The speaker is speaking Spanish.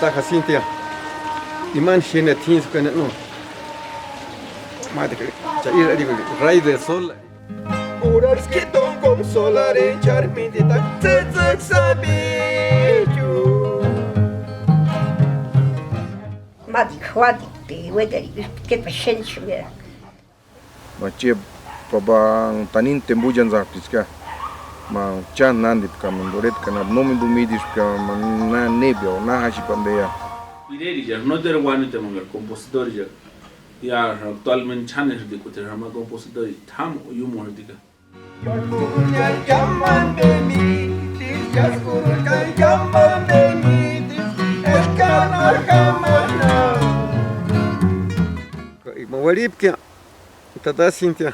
ta Jacintia. Iman shine tins kana no. Madre, chaira digo, ray de sol. Uras que ton com solar en charminte ta tsak sabiu. Madi хватит ты выдали, que пошенчуя. Macie pabang tanin tembujan zapiska. Ma chan nandip kam doret kana nomi dumidis kam na nebio na hashi pambeya. Pireri no der wani te mangar compositor ya actualmente chanes de kuter hama compositor tham yumo diga. Yorkunya llaman de mí, yaskurka llaman de mí, el canal jamana. Mawaripke, tata Cintia.